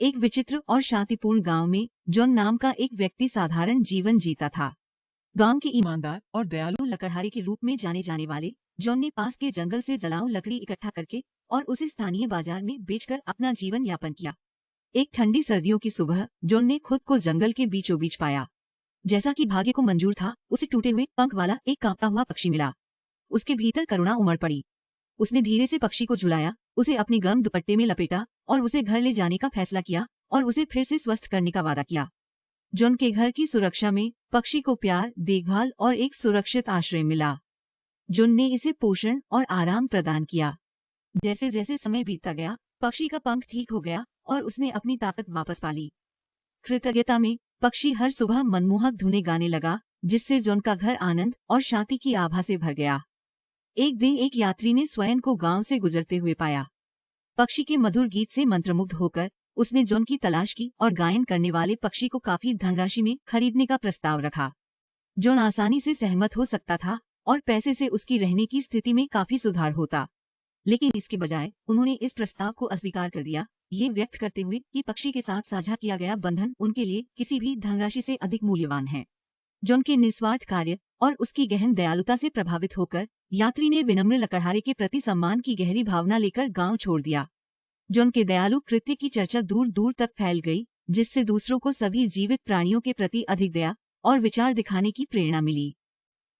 एक विचित्र और शांतिपूर्ण गांव में जॉन नाम का एक व्यक्ति साधारण जीवन जीता था। गांव के ईमानदार और दयालु लकड़हारे के रूप में जाने जाने वाले जॉन ने पास के जंगल से जलाऊ लकड़ी इकट्ठा करके और उसे स्थानीय बाजार में बेचकर अपना जीवन यापन किया। एक ठंडी सर्दियों की सुबह जॉन ने खुद को जंगल के बीचों बीच पाया। जैसा कि भाग्य को मंजूर था, उसे टूटे हुए पंख वाला एक कांपता हुआ पक्षी मिला। उसके भीतर करुणा उमड़ पड़ी। उसने धीरे से पक्षी को झुलाया, उसे अपनी गर्म दुपट्टे में लपेटा और उसे घर ले जाने का फैसला किया और उसे फिर से स्वस्थ करने का वादा किया। जॉन के घर की सुरक्षा में पक्षी को प्यार, देखभाल और एक सुरक्षित आश्रय मिला। जॉन ने इसे पोषण और आराम प्रदान किया। जैसे जैसे समय बीतता गया, पक्षी का पंख ठीक हो गया और उसने अपनी ताकत वापस पा ली। कृतज्ञता में पक्षी हर सुबह मनमोहक धुनें गाने लगा, जिससे जॉन का घर आनंद और शांति की आभा से भर गया। एक दिन एक यात्री ने स्वयं को गांव से गुजरते हुए पाया। पक्षी के मधुर गीत से मंत्रमुग्ध होकर उसने जॉन की तलाश की और गायन करने वाले पक्षी को काफी धनराशि में खरीदने का प्रस्ताव रखा। जॉन आसानी से सहमत हो सकता था और पैसे से उसकी रहने की स्थिति में काफी सुधार होता, लेकिन इसके बजाय उन्होंने इस प्रस्ताव को अस्वीकार कर दिया, ये व्यक्त करते हुए कि पक्षी के साथ साझा किया गया बंधन उनके लिए किसी भी धनराशि से अधिक मूल्यवान है। जॉन के निस्वार्थ कार्य और उसकी गहन दयालुता से प्रभावित होकर यात्री ने विनम्र लकड़हारे के प्रति सम्मान की गहरी भावना लेकर गांव छोड़ दिया। जॉन के दयालु कृत्य की चर्चा दूर दूर तक फैल गई, जिससे दूसरों को सभी जीवित प्राणियों के प्रति अधिक दया और विचार दिखाने की प्रेरणा मिली।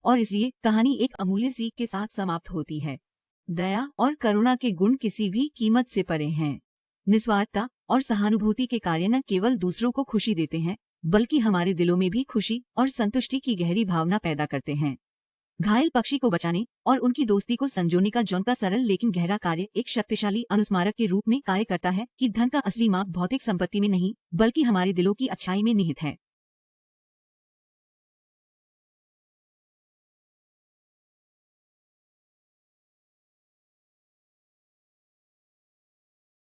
और इसलिए कहानी एक अमूल्य सीख के साथ समाप्त होती है। दया और करुणा के गुण किसी भी कीमत से परे हैं। निस्वार्थता और सहानुभूति के कार्य न केवल दूसरों को खुशी देते हैं, बल्कि हमारे दिलों में भी खुशी और संतुष्टि की गहरी भावना पैदा करते हैं। घायल पक्षी को बचाने और उनकी दोस्ती को संजोने का जॉन का सरल लेकिन गहरा कार्य एक शक्तिशाली अनुस्मारक के रूप में कार्य करता है कि धन का असली माप भौतिक संपत्ति में नहीं, बल्कि हमारे दिलों की अच्छाई में निहित है।